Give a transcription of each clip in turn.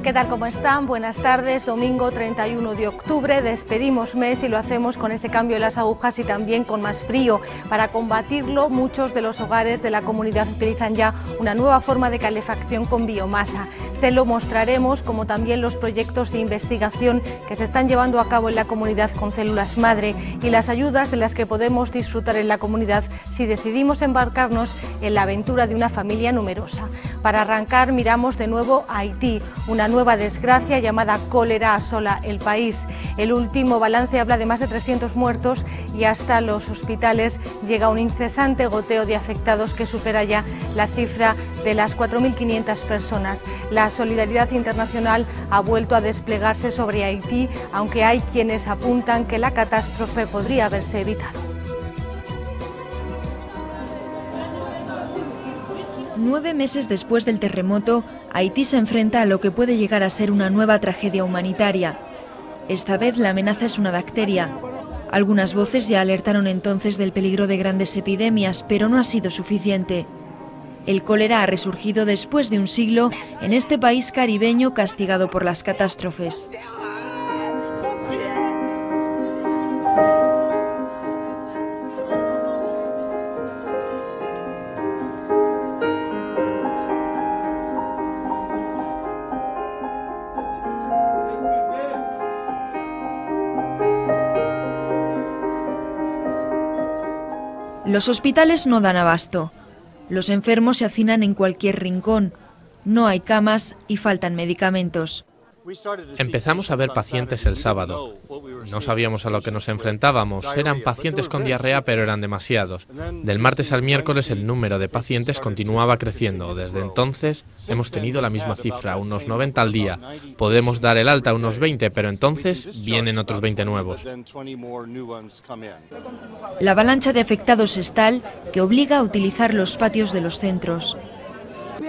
¿qué tal? ¿Cómo están? Buenas tardes. Domingo 31 de octubre, despedimos mes y lo hacemos con ese cambio de las agujas y también con más frío. Para combatirlo, muchos de los hogares de la comunidad utilizan ya una nueva forma de calefacción con biomasa. Se lo mostraremos, como también los proyectos de investigación que se están llevando a cabo en la comunidad con células madre y las ayudas de las que podemos disfrutar en la comunidad si decidimos embarcarnos en la aventura de una familia numerosa. Para arrancar, miramos de nuevo a Haití. Una nueva desgracia llamada cólera asola el país. El último balance habla de más de 300 muertos y hasta los hospitales llega un incesante goteo de afectados que supera ya la cifra de las 4.500 personas. La solidaridad internacional ha vuelto a desplegarse sobre Haití, aunque hay quienes apuntan que la catástrofe podría haberse evitado. 9 meses después del terremoto, Haití se enfrenta a lo que puede llegar a ser una nueva tragedia humanitaria. Esta vez la amenaza es una bacteria. Algunas voces ya alertaron entonces del peligro de grandes epidemias, pero no ha sido suficiente. El cólera ha resurgido después de un siglo en este país caribeño castigado por las catástrofes. Los hospitales no dan abasto. Los enfermos se hacinan en cualquier rincón. No hay camas y faltan medicamentos. Empezamos a ver pacientes el sábado. No sabíamos a lo que nos enfrentábamos. Eran pacientes con diarrea, pero eran demasiados. Del martes al miércoles el número de pacientes continuaba creciendo. Desde entonces hemos tenido la misma cifra, unos 90 al día. Podemos dar el alta a unos 20, pero entonces vienen otros 20 nuevos. La avalancha de afectados es tal que obliga a utilizar los patios de los centros.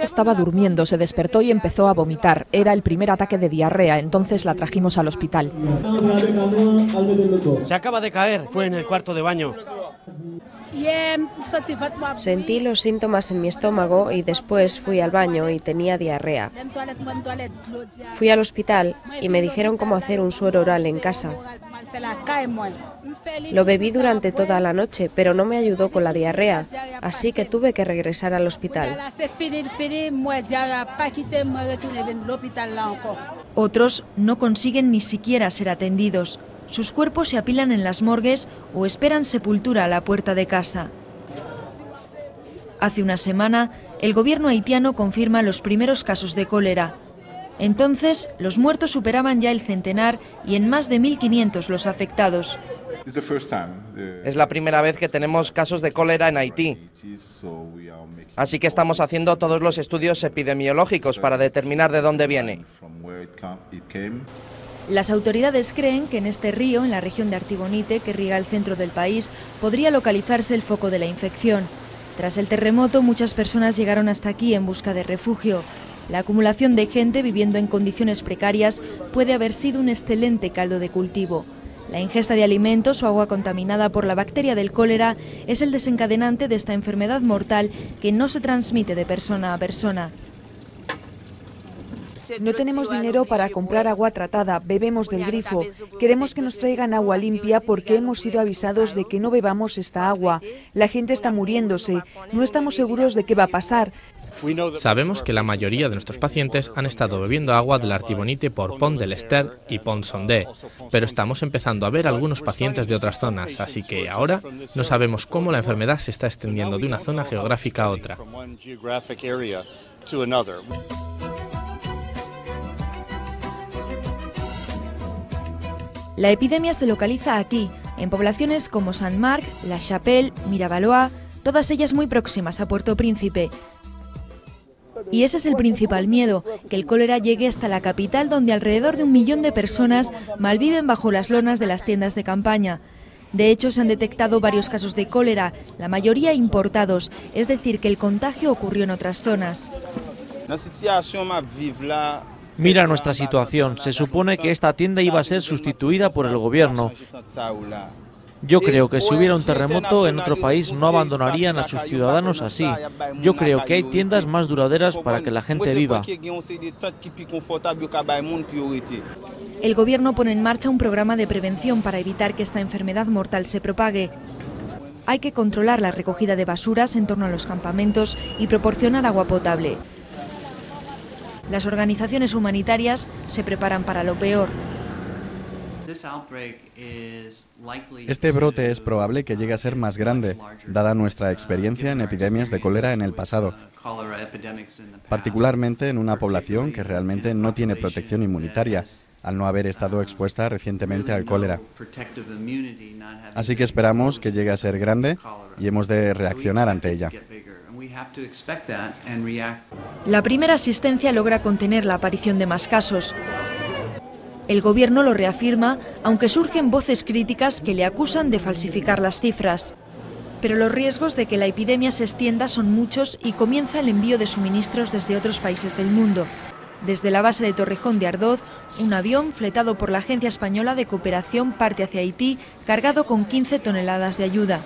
Estaba durmiendo, se despertó y empezó a vomitar. Era el primer ataque de diarrea, entonces la trajimos al hospital. Se acaba de caer, fue en el cuarto de baño. Sentí los síntomas en mi estómago y después fui al baño y tenía diarrea. Fui al hospital y me dijeron cómo hacer un suero oral en casa. Lo bebí durante toda la noche, pero no me ayudó con la diarrea, así que tuve que regresar al hospital. Otros no consiguen ni siquiera ser atendidos. Sus cuerpos se apilan en las morgues o esperan sepultura a la puerta de casa. Hace una semana, el gobierno haitiano confirma los primeros casos de cólera. Entonces, los muertos superaban ya el centenar y en más de 1.500 los afectados. Es la primera vez que tenemos casos de cólera en Haití. Así que estamos haciendo todos los estudios epidemiológicos para determinar de dónde viene. Las autoridades creen que en este río, en la región de Artibonite, que riega el centro del país, podría localizarse el foco de la infección. Tras el terremoto, muchas personas llegaron hasta aquí en busca de refugio. La acumulación de gente viviendo en condiciones precarias puede haber sido un excelente caldo de cultivo. La ingesta de alimentos o agua contaminada por la bacteria del cólera es el desencadenante de esta enfermedad mortal que no se transmite de persona a persona. No tenemos dinero para comprar agua tratada, bebemos del grifo. Queremos que nos traigan agua limpia porque hemos sido avisados de que no bebamos esta agua. La gente está muriéndose, no estamos seguros de qué va a pasar. Sabemos que la mayoría de nuestros pacientes han estado bebiendo agua del Artibonite por Pont de l'Ester y Pont Sondé, pero estamos empezando a ver algunos pacientes de otras zonas, así que ahora no sabemos cómo la enfermedad se está extendiendo de una zona geográfica a otra. La epidemia se localiza aquí, en poblaciones como Saint-Marc, La Chapelle, Mireballois, todas ellas muy próximas a Puerto Príncipe. Y ese es el principal miedo, que el cólera llegue hasta la capital, donde alrededor de 1 millón de personas malviven bajo las lonas de las tiendas de campaña. De hecho, se han detectado varios casos de cólera, la mayoría importados, es decir, que el contagio ocurrió en otras zonas. Mira nuestra situación, se supone que esta tienda iba a ser sustituida por el gobierno. Yo creo que si hubiera un terremoto en otro país no abandonarían a sus ciudadanos así. Yo creo que hay tiendas más duraderas para que la gente viva. El gobierno pone en marcha un programa de prevención para evitar que esta enfermedad mortal se propague. Hay que controlar la recogida de basuras en torno a los campamentos y proporcionar agua potable. Las organizaciones humanitarias se preparan para lo peor. Este brote es probable que llegue a ser más grande, dada nuestra experiencia en epidemias de cólera en el pasado, particularmente en una población que realmente no tiene protección inmunitaria, al no haber estado expuesta recientemente al cólera. Así que esperamos que llegue a ser grande y hemos de reaccionar ante ella. La primera asistencia logra contener la aparición de más casos. El gobierno lo reafirma, aunque surgen voces críticas que le acusan de falsificar las cifras. Pero los riesgos de que la epidemia se extienda son muchos y comienza el envío de suministros desde otros países del mundo. Desde la base de Torrejón de Ardoz, un avión fletado por la Agencia Española de Cooperación parte hacia Haití, cargado con 15 toneladas de ayuda.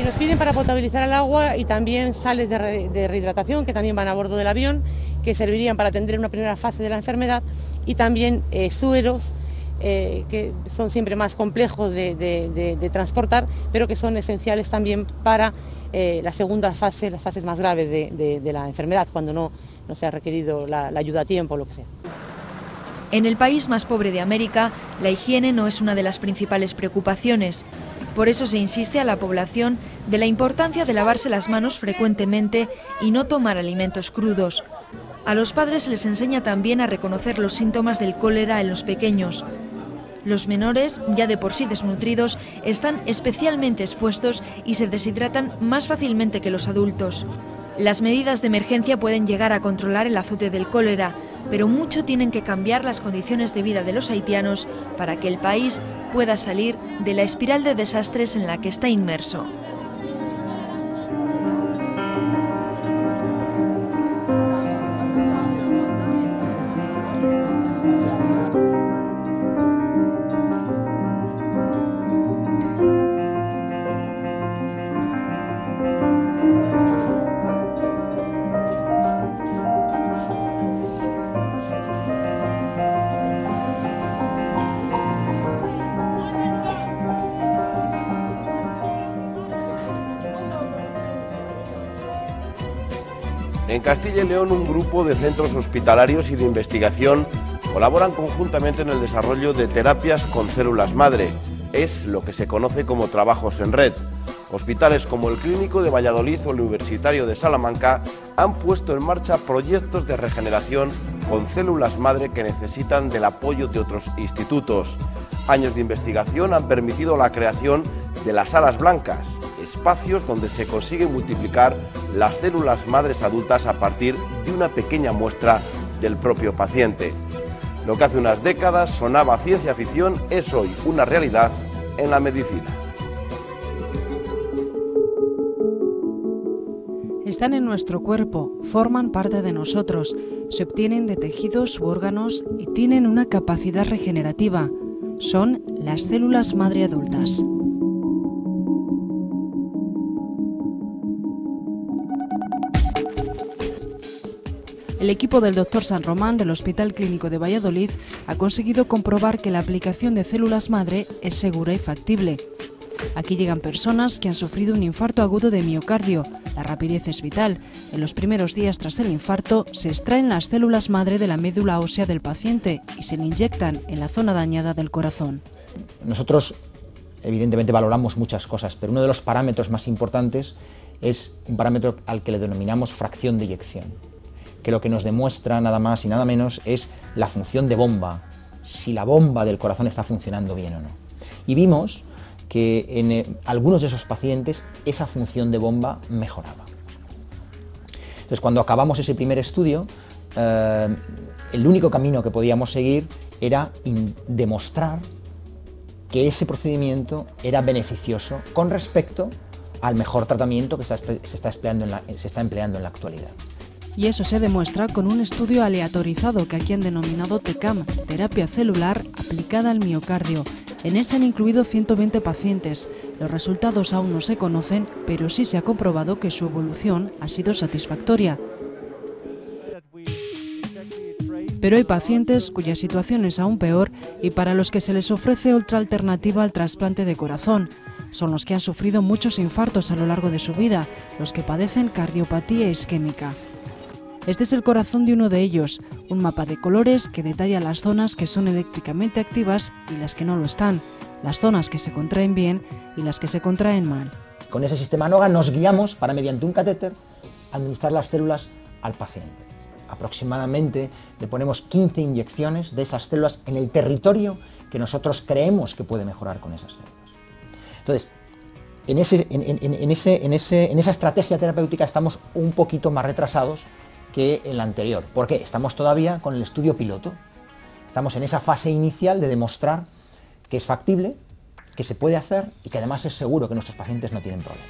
Nos piden para potabilizar el agua y también sales de rehidratación que también van a bordo del avión, que servirían para atender una primera fase de la enfermedad, y también sueros, que son siempre más complejos de transportar, pero que son esenciales también para la segunda fase, las fases más graves de la enfermedad, cuando no se ha requerido la ayuda a tiempo o lo que sea. En el país más pobre de América, la higiene no es una de las principales preocupaciones. Por eso se insiste a la población de la importancia de lavarse las manos frecuentemente y no tomar alimentos crudos. A los padres se les enseña también a reconocer los síntomas del cólera en los pequeños. Los menores, ya de por sí desnutridos, están especialmente expuestos y se deshidratan más fácilmente que los adultos. Las medidas de emergencia pueden llegar a controlar el azote del cólera, pero mucho tienen que cambiar las condiciones de vida de los haitianos para que el país pueda salir de la espiral de desastres en la que está inmerso. En Castilla y León, un grupo de centros hospitalarios y de investigación colaboran conjuntamente en el desarrollo de terapias con células madre. Es lo que se conoce como trabajos en red. Hospitales como el Clínico de Valladolid o el Universitario de Salamanca han puesto en marcha proyectos de regeneración con células madre que necesitan del apoyo de otros institutos. Años de investigación han permitido la creación de las salas blancas, espacios donde se consigue multiplicar las células madres adultas a partir de una pequeña muestra del propio paciente. Lo que hace unas décadas sonaba ciencia ficción es hoy una realidad en la medicina. Están en nuestro cuerpo, forman parte de nosotros, se obtienen de tejidos u órganos y tienen una capacidad regenerativa. Son las células madre adultas. El equipo del Dr. San Román del Hospital Clínico de Valladolid ha conseguido comprobar que la aplicación de células madre es segura y factible. Aquí llegan personas que han sufrido un infarto agudo de miocardio. La rapidez es vital. En los primeros días tras el infarto se extraen las células madre de la médula ósea del paciente y se le inyectan en la zona dañada del corazón. Nosotros evidentemente valoramos muchas cosas, pero uno de los parámetros más importantes es un parámetro al que le denominamos fracción de eyección, que lo que nos demuestra nada más y nada menos es la función de bomba, si la bomba del corazón está funcionando bien o no. Y vimos que en algunos de esos pacientes esa función de bomba mejoraba. Entonces, cuando acabamos ese primer estudio, el único camino que podíamos seguir era demostrar que ese procedimiento era beneficioso con respecto al mejor tratamiento que se está empleando en la actualidad. Y eso se demuestra con un estudio aleatorizado que aquí han denominado TECAM, terapia celular aplicada al miocardio. En él se han incluido 120 pacientes. Los resultados aún no se conocen, pero sí se ha comprobado que su evolución ha sido satisfactoria. Pero hay pacientes cuya situación es aún peor y para los que se les ofrece otra alternativa al trasplante de corazón. Son los que han sufrido muchos infartos a lo largo de su vida, los que padecen cardiopatía isquémica. Este es el corazón de uno de ellos, un mapa de colores que detalla las zonas que son eléctricamente activas y las que no lo están, las zonas que se contraen bien y las que se contraen mal. Con ese sistema NOGA nos guiamos para, mediante un catéter, administrar las células al paciente. Aproximadamente le ponemos 15 inyecciones de esas células en el territorio que nosotros creemos que puede mejorar con esas células. Entonces, en esa estrategia terapéutica estamos un poquito más retrasados que en la anterior. ¿Por qué? Estamos todavía con el estudio piloto. Estamos en esa fase inicial de demostrar que es factible, que se puede hacer y que además es seguro que nuestros pacientes no tienen problemas.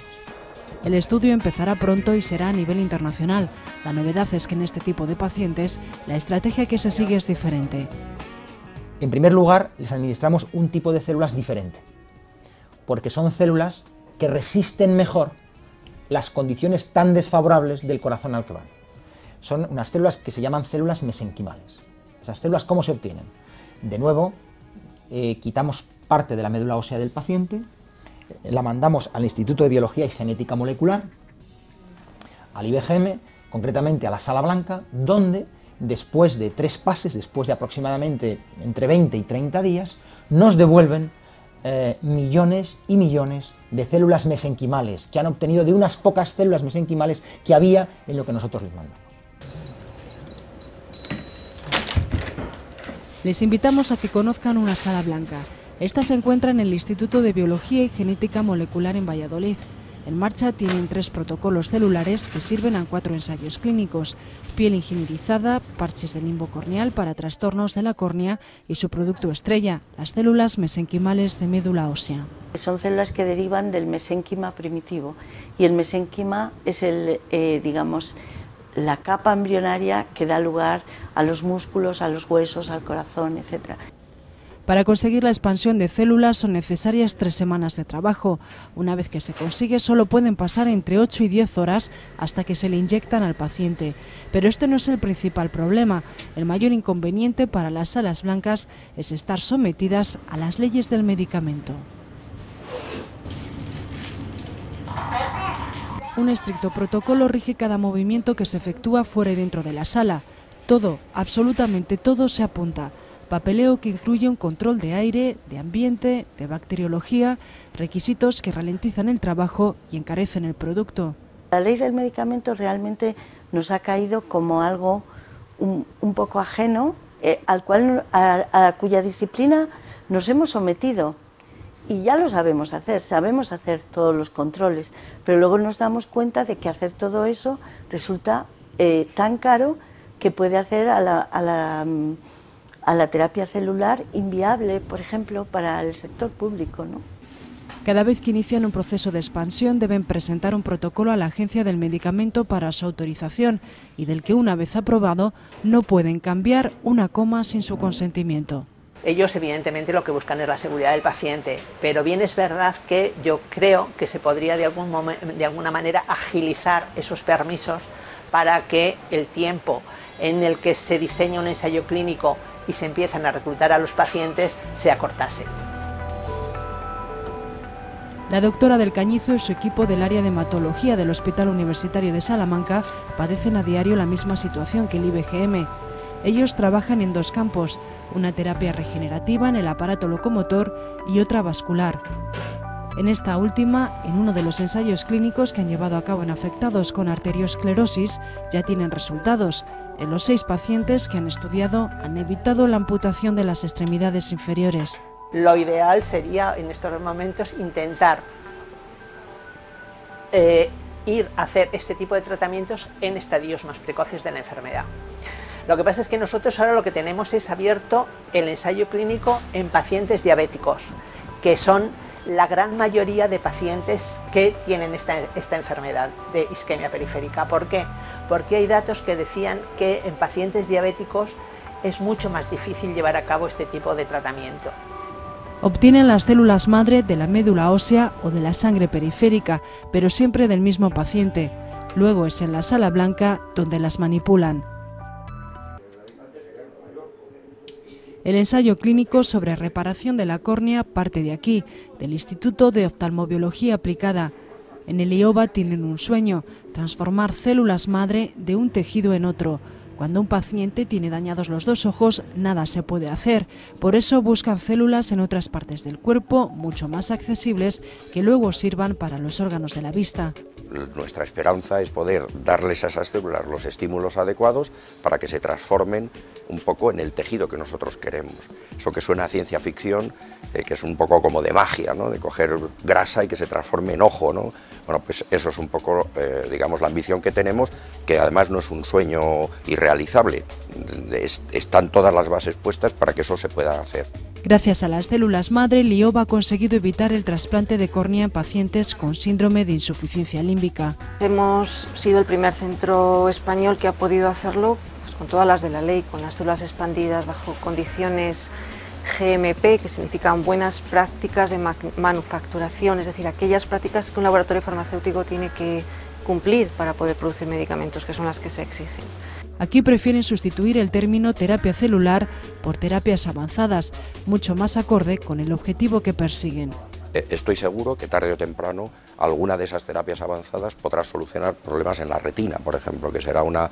El estudio empezará pronto y será a nivel internacional. La novedad es que en este tipo de pacientes la estrategia que se sigue es diferente. En primer lugar, les administramos un tipo de células diferente, porque son células que resisten mejor las condiciones tan desfavorables del corazón al que van. Son unas células que se llaman células mesenquimales. ¿Esas células cómo se obtienen? De nuevo, quitamos parte de la médula ósea del paciente, la mandamos al Instituto de Biología y Genética Molecular, al IBGM, concretamente a la Sala Blanca, donde después de 3 pases, después de aproximadamente entre 20 y 30 días, nos devuelven millones y millones de células mesenquimales que han obtenido de unas pocas células mesenquimales que había en lo que nosotros les mandamos. Les invitamos a que conozcan una Sala Blanca. Esta se encuentra en el Instituto de Biología y Genética Molecular en Valladolid. En marcha tienen 3 protocolos celulares que sirven a 4 ensayos clínicos: piel ingenierizada, parches de limbo corneal para trastornos de la córnea y su producto estrella, las células mesenquimales de médula ósea. Son células que derivan del mesénquima primitivo y el mesénquima es la capa embrionaria que da lugar a los músculos, a los huesos, al corazón, etc. Para conseguir la expansión de células son necesarias 3 semanas de trabajo. Una vez que se consigue, solo pueden pasar entre 8 y 10 horas hasta que se le inyectan al paciente. Pero este no es el principal problema. El mayor inconveniente para las salas blancas es estar sometidas a las leyes del medicamento. Un estricto protocolo rige cada movimiento que se efectúa fuera y dentro de la sala. Todo, absolutamente todo se apunta. Papeleo que incluye un control de aire, de ambiente, de bacteriología, requisitos que ralentizan el trabajo y encarecen el producto. La ley del medicamento realmente nos ha caído como algo un poco ajeno, a cuya disciplina nos hemos sometido. Y ya lo sabemos hacer todos los controles, pero luego nos damos cuenta de que hacer todo eso resulta tan caro que puede hacer a la terapia celular inviable, por ejemplo, para el sector público, ¿no? Cada vez que inician un proceso de expansión deben presentar un protocolo a la Agencia del Medicamento para su autorización y del que, una vez aprobado, no pueden cambiar una coma sin su consentimiento. Ellos evidentemente lo que buscan es la seguridad del paciente, pero bien es verdad que yo creo que se podría de alguna manera agilizar esos permisos para que el tiempo en el que se diseña un ensayo clínico y se empiezan a reclutar a los pacientes se acortase. La doctora del Cañizo y su equipo del área de hematología del Hospital Universitario de Salamanca padecen a diario la misma situación que el IBGM. Ellos trabajan en 2 campos, una terapia regenerativa en el aparato locomotor y otra vascular. En esta última, en uno de los ensayos clínicos que han llevado a cabo en afectados con arteriosclerosis, ya tienen resultados. En los 6 pacientes que han estudiado han evitado la amputación de las extremidades inferiores. Lo ideal sería en estos momentos intentar ir a hacer este tipo de tratamientos en estadios más precoces de la enfermedad. Lo que pasa es que nosotros ahora lo que tenemos es abierto el ensayo clínico en pacientes diabéticos, que son la gran mayoría de pacientes que tienen esta enfermedad de isquemia periférica. ¿Por qué? Porque hay datos que decían que en pacientes diabéticos es mucho más difícil llevar a cabo este tipo de tratamiento. Obtienen las células madre de la médula ósea o de la sangre periférica, pero siempre del mismo paciente. Luego es en la sala blanca donde las manipulan. El ensayo clínico sobre reparación de la córnea parte de aquí, del Instituto de Oftalmobiología Aplicada. En el IOBA tienen un sueño: transformar células madre de un tejido en otro. Cuando un paciente tiene dañados los dos ojos, nada se puede hacer. Por eso buscan células en otras partes del cuerpo, mucho más accesibles, que luego sirvan para los órganos de la vista. Nuestra esperanza es poder darles a esas células los estímulos adecuados para que se transformen un poco en el tejido que nosotros queremos. Eso que suena a ciencia ficción, que es un poco como de magia, ¿no? De coger grasa y que se transforme en ojo, ¿no? Bueno, pues eso es un poco, digamos, la ambición que tenemos, que además no es un sueño irrealizable. Están todas las bases puestas para que eso se pueda hacer. Gracias a las células madre, el IOBA ha conseguido evitar el trasplante de córnea en pacientes con síndrome de insuficiencia límbica. Hemos sido el primer centro español que ha podido hacerlo pues, con todas las de la ley, con las células expandidas bajo condiciones GMP, que significan buenas prácticas de manufacturación, es decir, aquellas prácticas que un laboratorio farmacéutico tiene que cumplir para poder producir medicamentos, que son las que se exigen. Aquí prefieren sustituir el término terapia celular por terapias avanzadas, mucho más acorde con el objetivo que persiguen. Estoy seguro que tarde o temprano alguna de esas terapias avanzadas podrá solucionar problemas en la retina, por ejemplo, que será una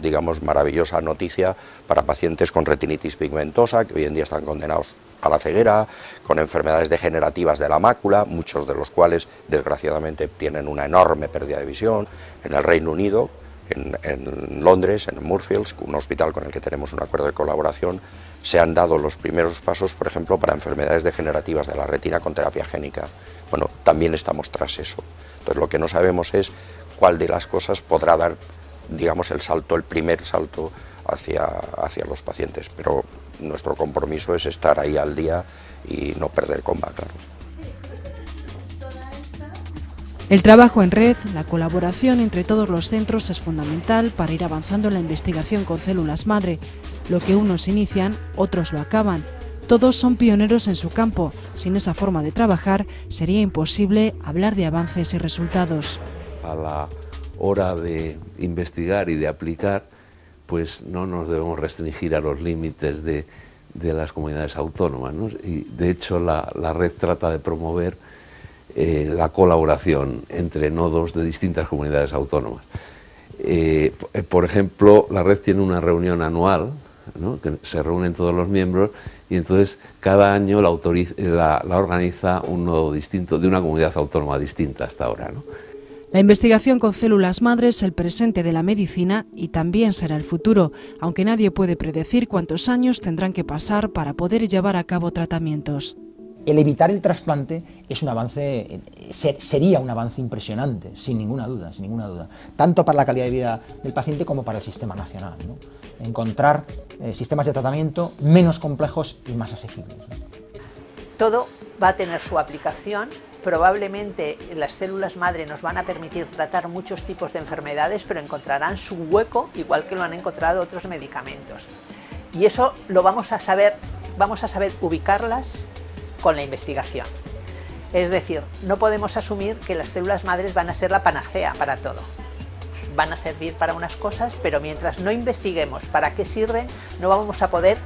digamos, maravillosa noticia para pacientes con retinitis pigmentosa, que hoy en día están condenados a la ceguera, con enfermedades degenerativas de la mácula, muchos de los cuales desgraciadamente tienen una enorme pérdida de visión. En el Reino Unido, en Londres, en Moorfields, un hospital con el que tenemos un acuerdo de colaboración, se han dado los primeros pasos, por ejemplo, para enfermedades degenerativas de la retina con terapia génica. Bueno, también estamos tras eso. Entonces, lo que no sabemos es cuál de las cosas podrá dar, digamos, el primer salto hacia los pacientes, pero nuestro compromiso es estar ahí al día y no perder combate, claro. El trabajo en red, la colaboración entre todos los centros es fundamental para ir avanzando en la investigación con células madre. Lo que unos inician, otros lo acaban. Todos son pioneros en su campo. Sin esa forma de trabajar, sería imposible hablar de avances y resultados. A la hora de investigar y de aplicar, pues no nos debemos restringir a los límites de las comunidades autónomas, ¿no? Y de hecho la red trata de promover la colaboración entre nodos de distintas comunidades autónomas. Por ejemplo, la red tiene una reunión anual, ¿no? Que se reúnen todos los miembros y entonces cada año la organiza un nodo distinto de una comunidad autónoma distinta hasta ahora, ¿no? La investigación con células madre es el presente de la medicina y también será el futuro, aunque nadie puede predecir cuántos años tendrán que pasar para poder llevar a cabo tratamientos. El evitar el trasplante es un avance, sería un avance impresionante, sin ninguna duda, tanto para la calidad de vida del paciente como para el sistema nacional, ¿no? Encontrar sistemas de tratamiento menos complejos y más asequibles, ¿no? Todo va a tener su aplicación. Probablemente las células madre nos van a permitir tratar muchos tipos de enfermedades, pero encontrarán su hueco, igual que lo han encontrado otros medicamentos. Y eso lo vamos a saber ubicarlas con la investigación. Es decir, no podemos asumir que las células madres van a ser la panacea para todo. Van a servir para unas cosas, pero mientras no investiguemos para qué sirven, no vamos a poder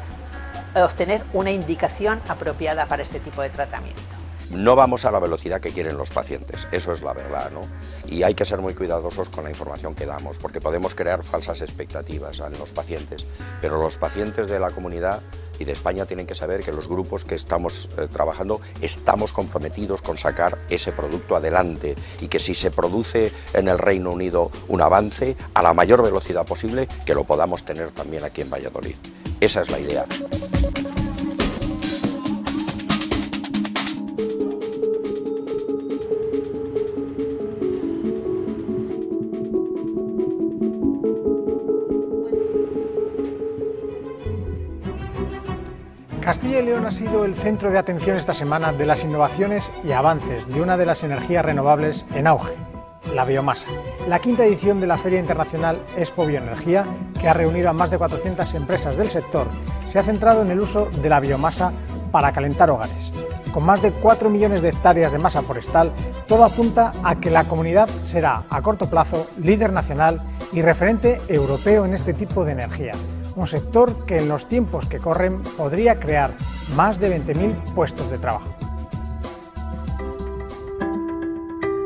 obtener una indicación apropiada para este tipo de tratamiento. No vamos a la velocidad que quieren los pacientes, eso es la verdad, ¿no? Y hay que ser muy cuidadosos con la información que damos, porque podemos crear falsas expectativas en los pacientes, pero los pacientes de la comunidad y de España tienen que saber que los grupos que estamos trabajando estamos comprometidos con sacar ese producto adelante y que si se produce en el Reino Unido un avance a la mayor velocidad posible, que lo podamos tener también aquí en Valladolid. Esa es la idea. Castilla y León ha sido el centro de atención esta semana de las innovaciones y avances de una de las energías renovables en auge, la biomasa. La quinta edición de la Feria Internacional Expo Bioenergía, que ha reunido a más de 400 empresas del sector, se ha centrado en el uso de la biomasa para calentar hogares. Con más de 4 millones de hectáreas de masa forestal, todo apunta a que la comunidad será, a corto plazo, líder nacional y referente europeo en este tipo de energía. Un sector que en los tiempos que corren podría crear más de 20.000 puestos de trabajo.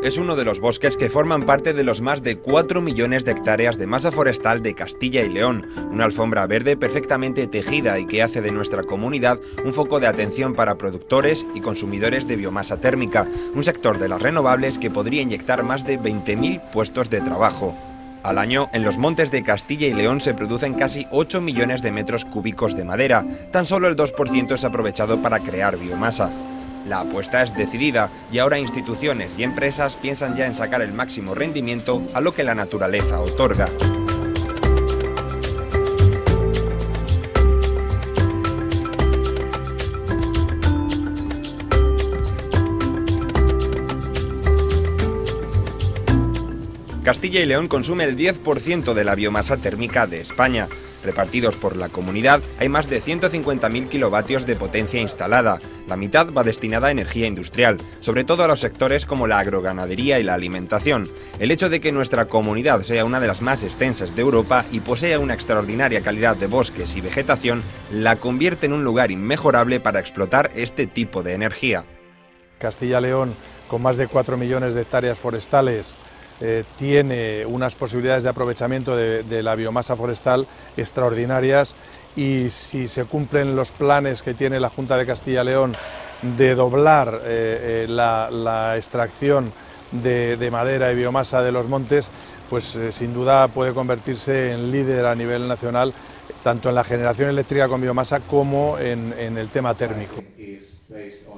Es uno de los bosques que forman parte de los más de 4 millones de hectáreas de masa forestal de Castilla y León, una alfombra verde perfectamente tejida y que hace de nuestra comunidad un foco de atención para productores y consumidores de biomasa térmica, un sector de las renovables que podría inyectar más de 20.000 puestos de trabajo. Al año, en los montes de Castilla y León se producen casi 8 millones de metros cúbicos de madera, tan solo el 2% es aprovechado para crear biomasa. La apuesta es decidida y ahora instituciones y empresas piensan ya en sacar el máximo rendimiento a lo que la naturaleza otorga. Castilla y León consume el 10% de la biomasa térmica de España. Repartidos por la comunidad, hay más de 150.000 kilovatios de potencia instalada. La mitad va destinada a energía industrial, sobre todo a los sectores como la agroganadería y la alimentación. El hecho de que nuestra comunidad sea una de las más extensas de Europa y posea una extraordinaria calidad de bosques y vegetación, la convierte en un lugar inmejorable para explotar este tipo de energía. Castilla y León, con más de 4 millones de hectáreas forestales, tiene unas posibilidades de aprovechamiento de la biomasa forestal extraordinarias, y si se cumplen los planes que tiene la Junta de Castilla y León de doblar la extracción de madera y biomasa de los montes, pues sin duda puede convertirse en líder a nivel nacional, tanto en la generación eléctrica con biomasa como en el tema térmico.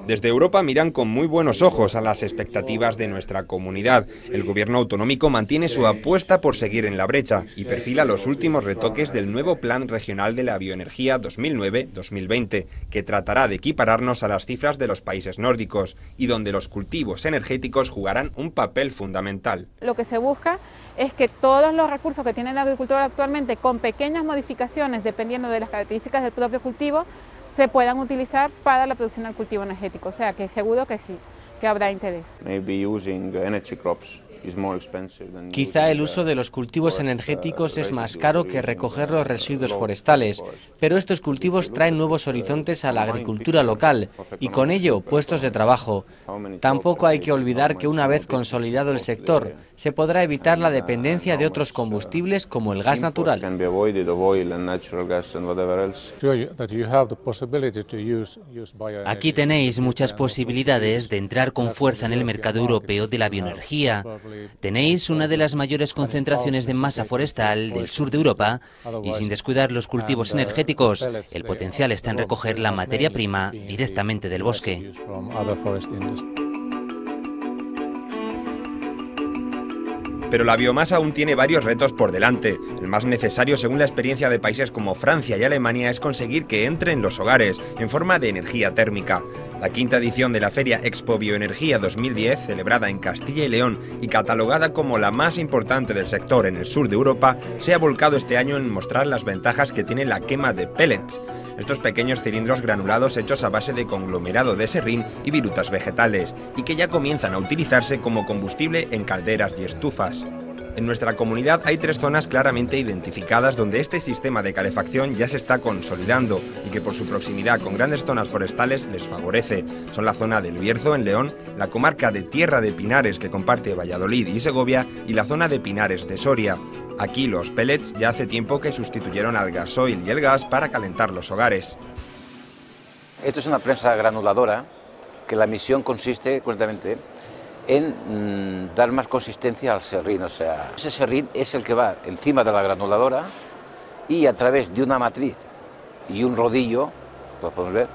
Desde Europa miran con muy buenos ojos a las expectativas de nuestra comunidad. El gobierno autonómico mantiene su apuesta por seguir en la brecha y perfila los últimos retoques del nuevo Plan Regional de la Bioenergía 2009-2020, que tratará de equipararnos a las cifras de los países nórdicos y donde los cultivos energéticos jugarán un papel fundamental. Lo que se busca es que todos los recursos que tiene el agricultor actualmente, con pequeñas modificaciones dependiendo de las características del propio cultivo, se puedan utilizar para la producción del cultivo energético, o sea que seguro que sí, que habrá interés. Quizá el uso de los cultivos energéticos es más caro que recoger los residuos forestales, pero estos cultivos traen nuevos horizontes a la agricultura local y con ello puestos de trabajo. Tampoco hay que olvidar que una vez consolidado el sector, se podrá evitar la dependencia de otros combustibles como el gas natural. Aquí tenéis muchas posibilidades de entrar con fuerza en el mercado europeo de la bioenergía. Tenéis una de las mayores concentraciones de masa forestal del sur de Europa y sin descuidar los cultivos energéticos, el potencial está en recoger la materia prima directamente del bosque. Pero la biomasa aún tiene varios retos por delante. El más necesario, según la experiencia de países como Francia y Alemania, es conseguir que entre en los hogares en forma de energía térmica. La quinta edición de la Feria Expo Bioenergía 2010, celebrada en Castilla y León y catalogada como la más importante del sector en el sur de Europa, se ha volcado este año en mostrar las ventajas que tiene la quema de pellets. Estos pequeños cilindros granulados hechos a base de conglomerado de serrín y virutas vegetales, y que ya comienzan a utilizarse como combustible en calderas y estufas. En nuestra comunidad hay 3 zonas claramente identificadas donde este sistema de calefacción ya se está consolidando y que por su proximidad con grandes zonas forestales les favorece. Son la zona del Bierzo en León, la comarca de Tierra de Pinares que comparte Valladolid y Segovia y la zona de Pinares de Soria. Aquí los pellets ya hace tiempo que sustituyeron al gasoil y el gas para calentar los hogares. Esto es una prensa granuladora que la misión consiste concretamente en dar más consistencia al serrín, o sea, ese serrín es el que va encima de la granuladora y a través de una matriz y un rodillo, pues podemos ver,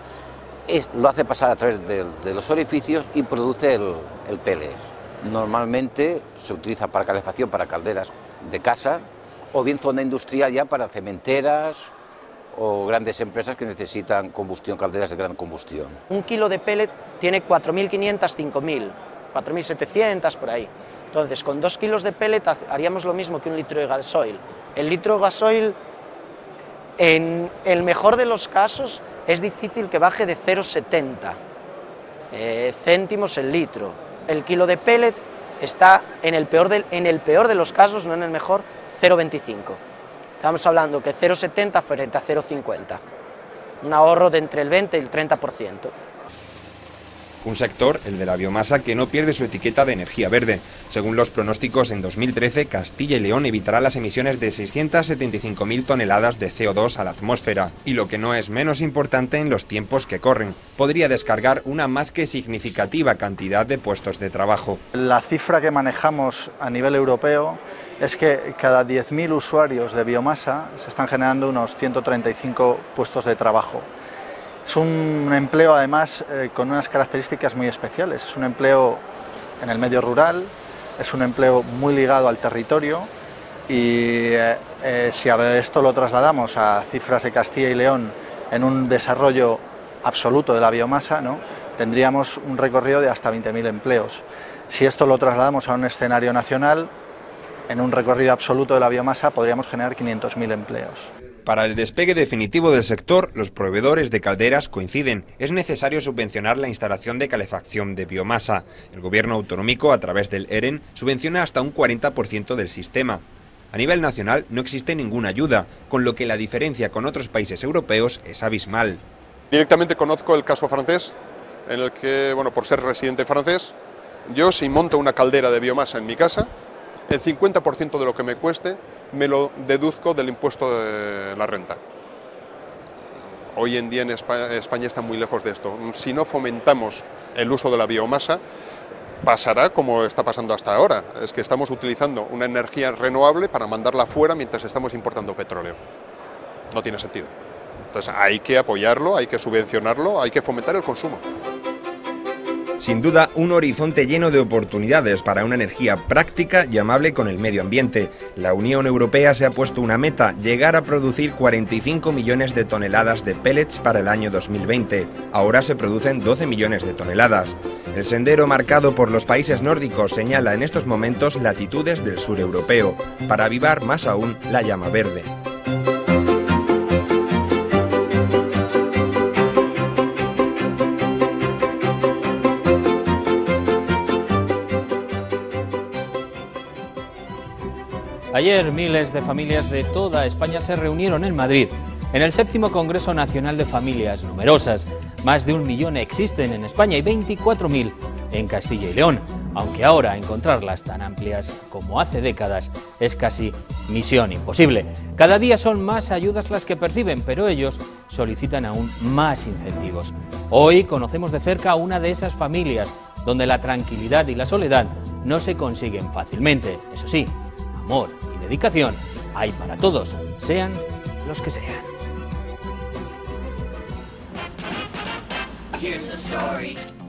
lo hace pasar a través de los orificios y produce el pellets. Normalmente se utiliza para calefacción, para calderas de casa, o bien zona industrial ya para cementeras o grandes empresas que necesitan combustión, calderas de gran combustión. Un kilo de pellet tiene 4.500, 5.000, 4.700 por ahí. Entonces, con 2 kilos de pellet haríamos lo mismo que un litro de gasoil. El litro de gasoil En el mejor de los casos es difícil que baje de 0,70 céntimos el litro. El kilo de pellet está en el peor de los casos, no en el mejor, 0,25. Estamos hablando que 0,70 frente a 0,50. Un ahorro de entre el 20 y el 30%. Un sector, el de la biomasa, que no pierde su etiqueta de energía verde. Según los pronósticos, en 2013 Castilla y León evitará las emisiones de 675.000 toneladas de CO2 a la atmósfera. Y lo que no es menos importante en los tiempos que corren, podría descargar una más que significativa cantidad de puestos de trabajo. La cifra que manejamos a nivel europeo es que cada 10.000 usuarios de biomasa se están generando unos 135 puestos de trabajo. Es un empleo además con unas características muy especiales. Es un empleo en el medio rural, es un empleo muy ligado al territorio y si a esto lo trasladamos a cifras de Castilla y León en un desarrollo absoluto de la biomasa, ¿no?, tendríamos un recorrido de hasta 20.000 empleos. Si esto lo trasladamos a un escenario nacional, en un recorrido absoluto de la biomasa podríamos generar 500.000 empleos. Para el despegue definitivo del sector, los proveedores de calderas coinciden. Es necesario subvencionar la instalación de calefacción de biomasa. El gobierno autonómico, a través del EREN, subvenciona hasta un 40% del sistema. A nivel nacional no existe ninguna ayuda, con lo que la diferencia con otros países europeos es abismal. Directamente conozco el caso francés, en el que, bueno, por ser residente francés, yo si monto una caldera de biomasa en mi casa, el 50% de lo que me cueste me lo deduzco del impuesto de la renta. Hoy en día en España está muy lejos de esto. Si no fomentamos el uso de la biomasa, pasará como está pasando hasta ahora. Es que estamos utilizando una energía renovable para mandarla fuera mientras estamos importando petróleo. No tiene sentido. Entonces hay que apoyarlo, hay que subvencionarlo, hay que fomentar el consumo. Sin duda, un horizonte lleno de oportunidades para una energía práctica y amable con el medio ambiente. La Unión Europea se ha puesto una meta: llegar a producir 45 millones de toneladas de pellets para el año 2020. Ahora se producen 12 millones de toneladas. El sendero marcado por los países nórdicos señala en estos momentos latitudes del sur europeo, para avivar más aún la llama verde. Ayer miles de familias de toda España se reunieron en Madrid, en el 7º Congreso Nacional de Familias Numerosas. Más de 1 millón existen en España y 24.000 en Castilla y León, aunque ahora encontrarlas tan amplias como hace décadas es casi misión imposible. Cada día son más ayudas las que perciben, pero ellos solicitan aún más incentivos. Hoy conocemos de cerca a una de esas familias donde la tranquilidad y la soledad no se consiguen fácilmente. Eso sí, amor y dedicación hay para todos, sean los que sean.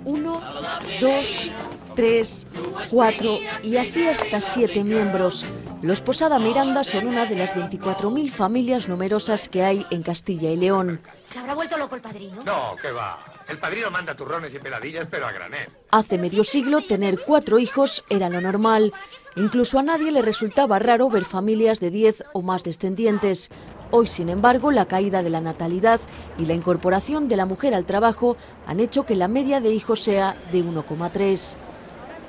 1, 2, 3, 4 y así hasta 7 miembros. Los Posada Miranda son una de las 24.000 familias numerosas que hay en Castilla y León. ¿Se habrá vuelto loco el padrino? No, que va. El padrino manda turrones y peladillas, pero a granel. Hace medio siglo, tener 4 hijos era lo normal. Incluso a nadie le resultaba raro ver familias de 10 o más descendientes. Hoy, sin embargo, la caída de la natalidad y la incorporación de la mujer al trabajo han hecho que la media de hijos sea de 1,3.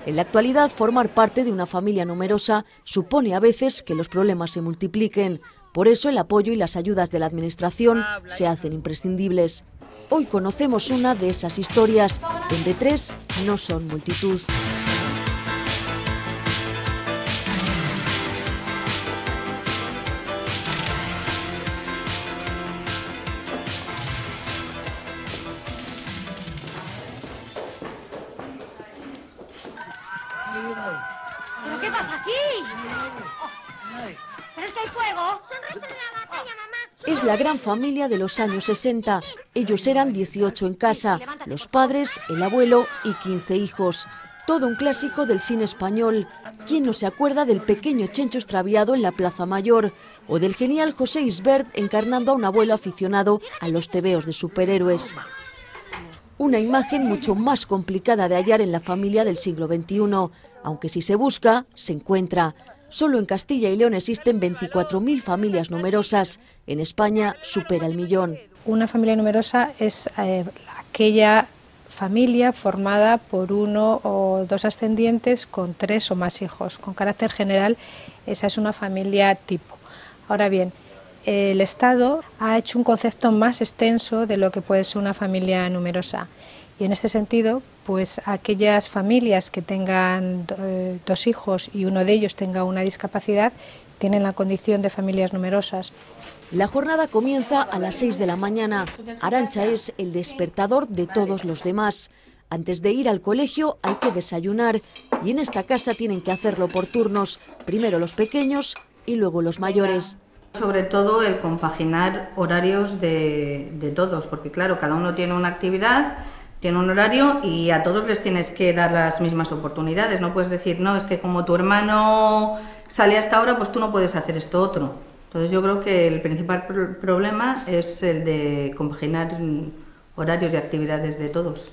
En la actualidad, formar parte de una familia numerosa supone a veces que los problemas se multipliquen. Por eso el apoyo y las ayudas de la Administración se hacen imprescindibles. Hoy conocemos una de esas historias, donde 3 no son multitud. ¿Pero qué pasa aquí? ¿Pero es que hay fuego? Son restos de la batalla, mamá. Es la gran familia de los años 60. Ellos eran 18 en casa, los padres, el abuelo y 15 hijos. Todo un clásico del cine español. ¿Quién no se acuerda del pequeño Chencho extraviado en la Plaza Mayor? O del genial José Isbert encarnando a un abuelo aficionado a los tebeos de superhéroes. Una imagen mucho más complicada de hallar en la familia del siglo XXI, aunque si se busca, se encuentra. Solo en Castilla y León existen 24.000 familias numerosas. En España supera el millón. Una familia numerosa es aquella familia formada por uno o dos ascendientes con 3 o más hijos. Con carácter general, esa es una familia tipo. Ahora bien, el Estado ha hecho un concepto más extenso de lo que puede ser una familia numerosa. Y en este sentido, pues aquellas familias que tengan 2 hijos y uno de ellos tenga una discapacidad, tienen la condición de familias numerosas. La jornada comienza a las 6 de la mañana. Arantxa es el despertador de todos los demás. Antes de ir al colegio hay que desayunar y en esta casa tienen que hacerlo por turnos, primero los pequeños y luego los mayores. Sobre todo el compaginar horarios de todos, porque claro, cada uno tiene una actividad, tiene un horario y a todos les tienes que dar las mismas oportunidades. No puedes decir, no, es que como tu hermano sale hasta ahora, pues tú no puedes hacer esto otro. Entonces yo creo que el principal problema es el de compaginar horarios y actividades de todos.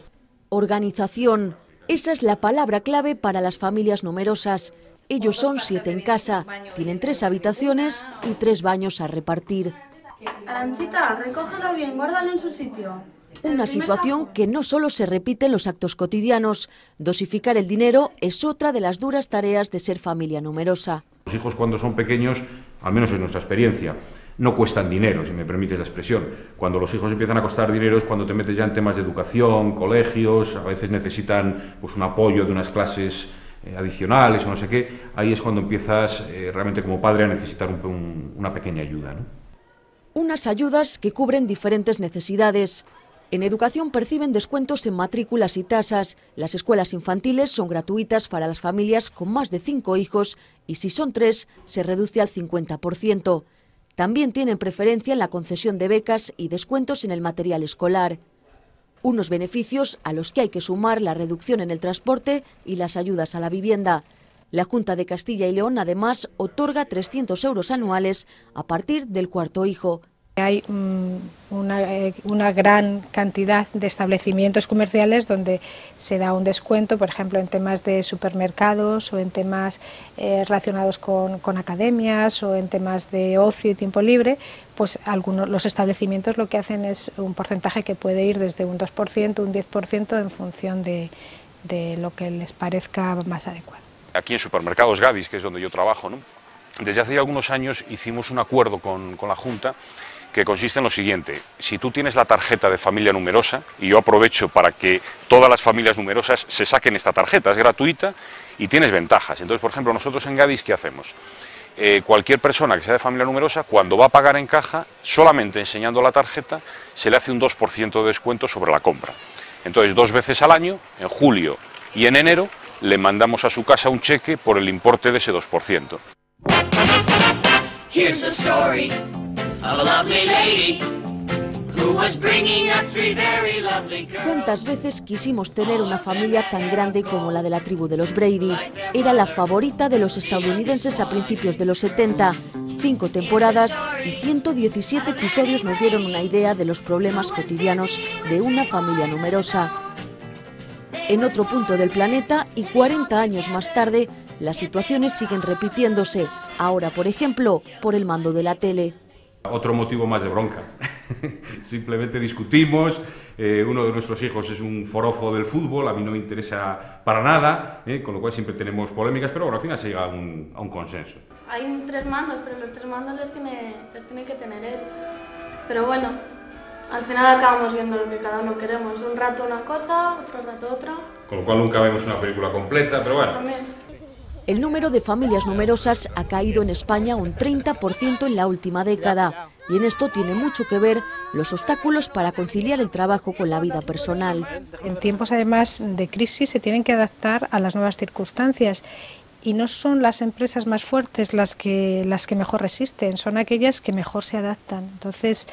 Organización. Esa es la palabra clave para las familias numerosas. Ellos son 7 en casa, tienen 3 habitaciones y 3 baños a repartir. Aranchita, recógelo bien, guárdalo en su sitio. Una situación que no solo se repite en los actos cotidianos. Dosificar el dinero es otra de las duras tareas de ser familia numerosa. Los hijos cuando son pequeños, al menos en nuestra experiencia, no cuestan dinero, si me permites la expresión. Cuando los hijos empiezan a costar dinero es cuando te metes ya en temas de educación, colegios, a veces necesitan pues, un apoyo de unas clases adicionales o no sé qué. Ahí es cuando empiezas realmente como padre a necesitar una pequeña ayuda, ¿no? Unas ayudas que cubren diferentes necesidades. En educación perciben descuentos en matrículas y tasas. Las escuelas infantiles son gratuitas para las familias con más de 5 hijos y si son 3 se reduce al 50%. También tienen preferencia en la concesión de becas y descuentos en el material escolar. Unos beneficios a los que hay que sumar la reducción en el transporte y las ayudas a la vivienda. La Junta de Castilla y León además otorga 300 euros anuales a partir del 4.º hijo. Hay una gran cantidad de establecimientos comerciales donde se da un descuento, por ejemplo, en temas de supermercados o en temas relacionados con academias o en temas de ocio y tiempo libre, pues los establecimientos lo que hacen es un porcentaje que puede ir desde un 2%, un 10% en función de lo que les parezca más adecuado. Aquí en Supermercados Gadis, que es donde yo trabajo, ¿no? Desde hace ya algunos años hicimos un acuerdo con la Junta que consiste en lo siguiente: si tú tienes la tarjeta de familia numerosa, y yo aprovecho para que todas las familias numerosas se saquen esta tarjeta, es gratuita y tienes ventajas. Entonces, por ejemplo, nosotros en Gadis, ¿qué hacemos? Cualquier persona que sea de familia numerosa, cuando va a pagar en caja, solamente enseñando la tarjeta, se le hace un 2% de descuento sobre la compra. Entonces, 2 veces al año, en julio y en enero, le mandamos a su casa un cheque por el importe de ese 2%. Here's the story of a lovely lady who was bringing up 3 very lovely girls. ¿Cuántas veces quisimos tener una familia tan grande como la de la tribu de los Brady? Era la favorita de los estadounidenses a principios de los 70. 5 temporadas y 117 episodios nos dieron una idea de los problemas cotidianos de una familia numerosa. En otro punto del planeta y 40 años más tarde, las situaciones siguen repitiéndose. Ahora, por ejemplo, por el mando de la tele. Otro motivo más de bronca. Simplemente discutimos, uno de nuestros hijos es un forofo del fútbol, a mí no me interesa para nada, con lo cual siempre tenemos polémicas, pero bueno, al final se llega a un consenso. Hay 3 mandos, pero los 3 mandos les tiene que tener él. Pero bueno, al final acabamos viendo lo que cada uno queremos. Un rato una cosa, otro rato otra. Con lo cual nunca vemos una película completa, pero bueno. También. El número de familias numerosas ha caído en España un 30% en la última década y en esto tiene mucho que ver los obstáculos para conciliar el trabajo con la vida personal. En tiempos además de crisis se tienen que adaptar a las nuevas circunstancias y no son las empresas más fuertes las que mejor resisten, son aquellas que mejor se adaptan. Entonces,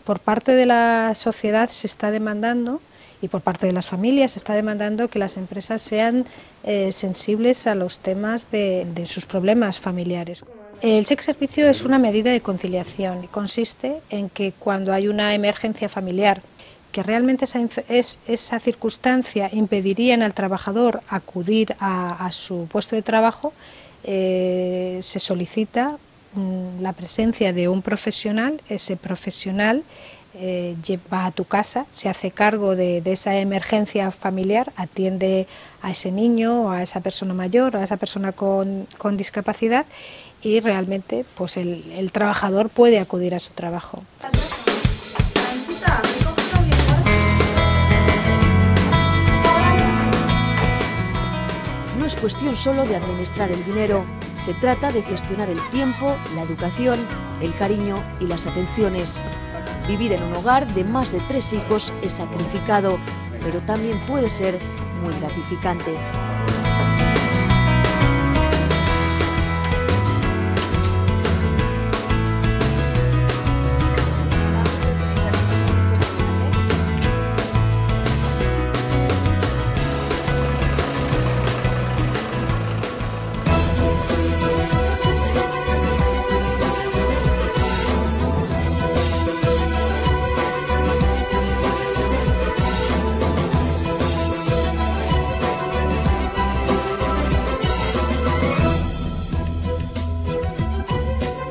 por parte de la sociedad se está demandando y por parte de las familias se está demandando que las empresas sean sensibles a los temas de sus problemas familiares. El cheque servicio es una medida de conciliación y consiste en que cuando hay una emergencia familiar, que realmente esa circunstancia impediría al trabajador acudir a su puesto de trabajo, se solicita la presencia de un profesional. Ese profesional va a tu casa, se hace cargo de esa emergencia familiar, atiende a ese niño, o a esa persona mayor, o a esa persona con discapacidad, y realmente pues el trabajador puede acudir a su trabajo. No es cuestión solo de administrar el dinero, se trata de gestionar el tiempo, la educación, el cariño y las atenciones. Vivir en un hogar de más de 3 hijos es sacrificado, pero también puede ser muy gratificante.